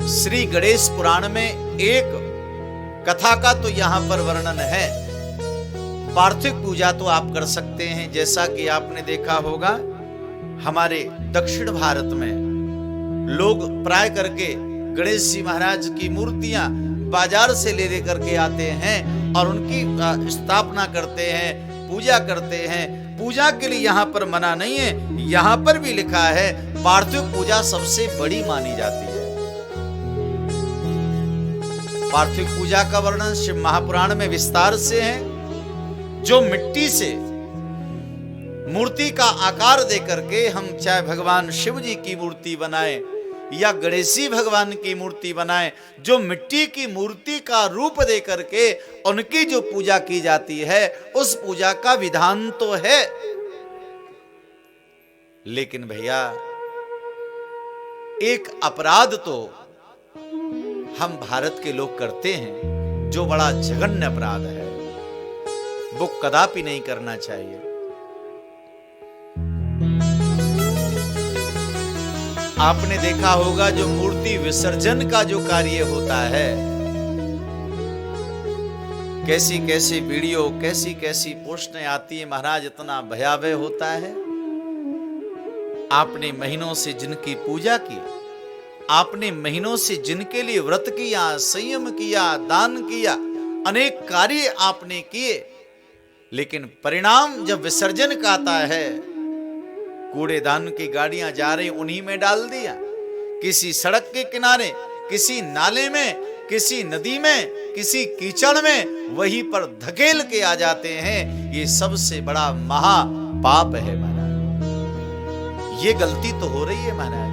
श्री गणेश पुराण में एक कथा का तो यहां पर वर्णन है। पार्थिव पूजा तो आप कर सकते हैं, जैसा कि आपने देखा होगा हमारे दक्षिण भारत में लोग प्राय करके गणेश जी महाराज की मूर्तियां बाजार से ले लेकर के आते हैं और उनकी स्थापना करते हैं, पूजा करते हैं। पूजा के लिए यहाँ पर मना नहीं है, यहाँ पर भी लिखा है पार्थिव पूजा सबसे बड़ी मानी जाती है। पार्थिव पूजा का वर्णन शिव महापुराण में विस्तार से है। जो मिट्टी से मूर्ति का आकार देकर के हम चाहे भगवान शिव जी की मूर्ति बनाए या गणेश जी भगवान की मूर्ति बनाए, जो मिट्टी की मूर्ति का रूप दे करके उनकी जो पूजा की जाती है, उस पूजा का विधान तो है। लेकिन भैया एक अपराध तो हम भारत के लोग करते हैं जो बड़ा जघन्य अपराध है, वो कदापि नहीं करना चाहिए। आपने देखा होगा जो मूर्ति विसर्जन का जो कार्य होता है, कैसी कैसी वीडियो, कैसी कैसी पोस्टें आती है, महाराज इतना भयावह होता है। आपने महीनों से जिनकी पूजा की, आपने महीनों से जिनके लिए व्रत किया, संयम किया, दान किया, अनेक कार्य आपने किए, लेकिन परिणाम जब विसर्जन का आता है, कूड़ेदान की गाड़ियां जा रही उन्हीं में डाल दिया, किसी सड़क के किनारे, किसी नाले में, किसी नदी में, किसी कीचड़ में, वहीं पर धकेल के आ जाते हैं। ये सबसे बड़ा महा पाप है महाराज, ये गलती तो हो रही है महाराज।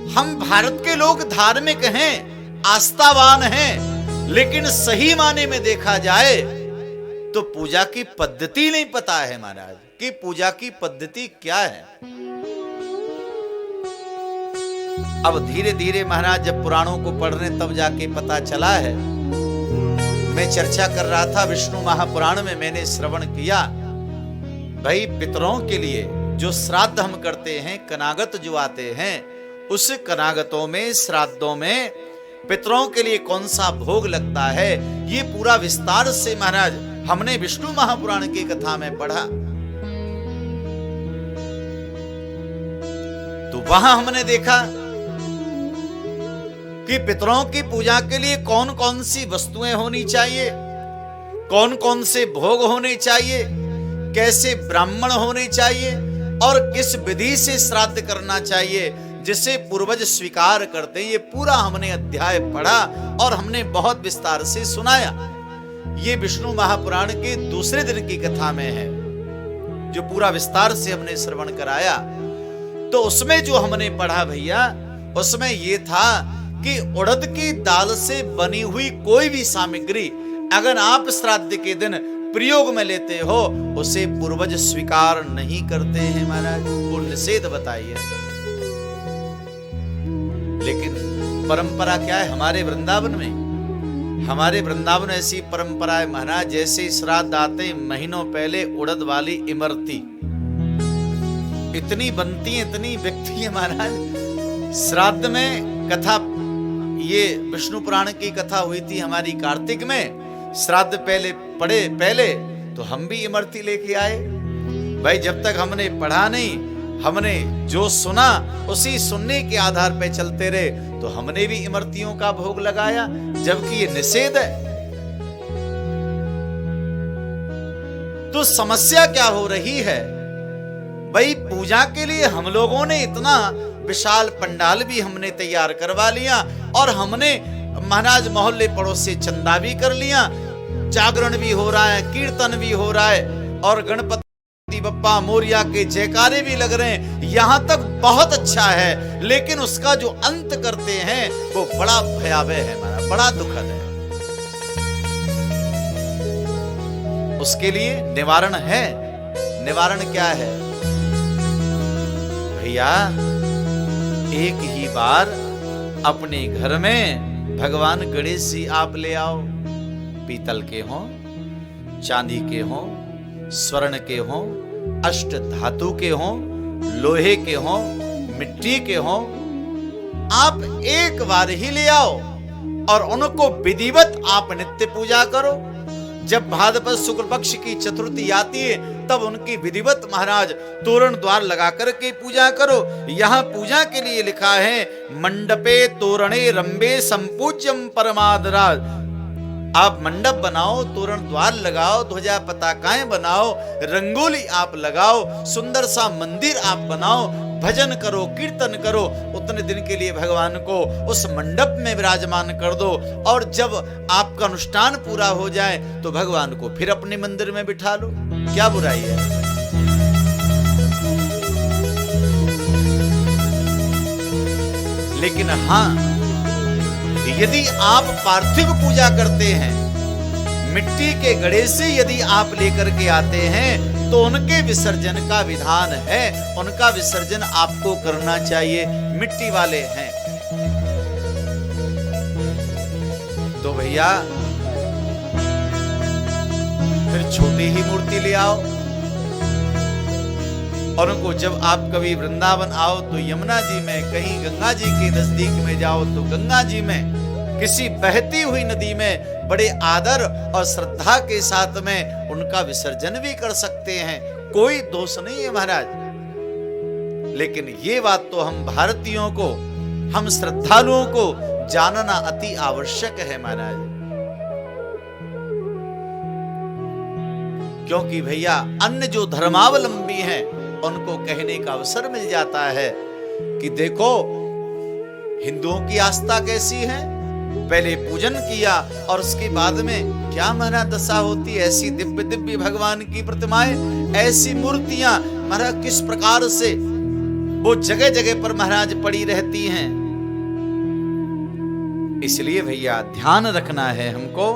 हम भारत के लोग धार्मिक हैं, आस्थावान हैं, लेकिन सही माने में देखा जाए तो पूजा की पद्धति नहीं पता है महाराज कि पूजा की पद्धति क्या है। अब धीरे धीरे महाराज जब पुराणों को पढ़ रहे तब जाके पता चला है। मैं चर्चा कर रहा था विष्णु महापुराण में, मैंने श्रवण किया भाई पितरों के लिए जो श्राद्ध हम करते हैं, कनागत जो आते हैं, उस कनागतों में, श्राद्धों में पितरों के लिए कौन सा भोग लगता है, ये पूरा विस्तार से महाराज हमने विष्णु महापुराण की कथा में पढ़ा। तो वहां हमने देखा कि पितरों की पूजा के लिए कौन कौन सी वस्तुएं होनी चाहिए, कौन कौन से भोग होने चाहिए, कैसे ब्राह्मण होने चाहिए और किस विधि से श्राद्ध करना चाहिए जिसे पूर्वज स्वीकार करते हैं। ये पूरा हमने अध्याय पढ़ा और हमने बहुत विस्तार से सुनाया। ये विष्णु महापुराण के दूसरे दिन की कथा में है, जो पूरा विस्तार से हमने श्रवण कराया। तो उसमें जो हमने पढ़ा भैया, उसमें ये था कि उड़द की दाल से बनी हुई कोई भी सामग्री अगर आप श्राद्ध के दिन प्रयोग में लेते हो, उसे पूर्वज स्वीकार नहीं करते हैं महाराज, वो निषेध बताइए। लेकिन परंपरा क्या है हमारे वृंदावन में? हमारे वृंदावन ऐसी परंपरा है महाराज, जैसे श्राद्ध आते महीनों पहले उड़द वाली इमरती इतनी बनती है, इतनी बिकती है महाराज। श्राद्ध में कथा, ये विष्णु पुराण की कथा हुई थी हमारी कार्तिक में, श्राद्ध पहले पड़े पहले तो हम भी इमरती लेके आए। भाई जब तक हमने पढ़ा नहीं, हमने जो सुना उसी सुनने के आधार पे चलते रहे, तो हमने भी इमरतियों का भोग लगाया, जबकि ये निषेध है। तो समस्या क्या हो रही है भाई? पूजा के लिए हम लोगों ने इतना विशाल पंडाल भी हमने तैयार करवा लिया और हमने महाराज मोहल्ले पड़ोस से चंदा भी कर लिया, जागरण भी हो रहा है, कीर्तन भी हो रहा है और गणपति बप्पा मोरिया के जयकारे भी लग रहे हैं। यहां तक बहुत अच्छा है, लेकिन उसका जो अंत करते हैं वो बड़ा भयावह है हमारा, बड़ा दुखद है। उसके लिए निवारण है। निवारण क्या है भैया? एक ही बार अपने घर में भगवान गणेश जी आप ले आओ, पीतल के हों, चांदी के हों, स्वर्ण के हों, अष्ट धातु के हों, लोहे के हों, मिट्टी के हों, आप एक बार ही ले आओ और उनको विधिवत आप नित्य पूजा करो। जब भाद्रपद शुक्ल पक्ष की चतुर्थी आती है तब उनकी विधिवत महाराज तोरण द्वार लगा करके पूजा करो। यहाँ पूजा के लिए लिखा है, मंडपे तोरणे रंबे संपूज्यम परमादराज। आप मंडप बनाओ, तोरण द्वार लगाओ, ध्वजा पताकाएं बनाओ, रंगोली आप लगाओ, सुंदर सा मंदिर आप बनाओ, भजन करो, कीर्तन करो। उतने दिन के लिए भगवान को उस मंडप में विराजमान कर दो और जब आपका अनुष्ठान पूरा हो जाए तो भगवान को फिर अपने मंदिर में बिठा लो। क्या बुराई है? लेकिन हाँ, यदि आप पार्थिव पूजा करते हैं, मिट्टी के घड़े से यदि आप लेकर के आते हैं तो उनके विसर्जन का विधान है, उनका विसर्जन आपको करना चाहिए। मिट्टी वाले हैं तो भैया फिर छोटी ही मूर्ति ले आओ। और उनको जब आप कभी वृंदावन आओ तो यमुना जी में, कहीं गंगा जी के नजदीक में जाओ तो गंगा जी में, किसी बहती हुई नदी में बड़े आदर और श्रद्धा के साथ में उनका विसर्जन भी कर सकते हैं, कोई दोष नहीं है महाराज। लेकिन ये बात तो हम भारतीयों को, हम श्रद्धालुओं को जानना अति आवश्यक है महाराज। क्योंकि भैया अन्य जो धर्मावलंबी हैं उनको कहने का अवसर मिल जाता है कि देखो हिंदुओं की आस्था कैसी है, पहले पूजन किया और उसके बाद में क्या महाराज दशा होती है। ऐसी दिव्य दिव्य भगवान की प्रतिमाएं, ऐसी मूर्तियां महाराज किस प्रकार से वो जगह जगह पर महाराज पड़ी रहती हैं। इसलिए भैया ध्यान रखना है हमको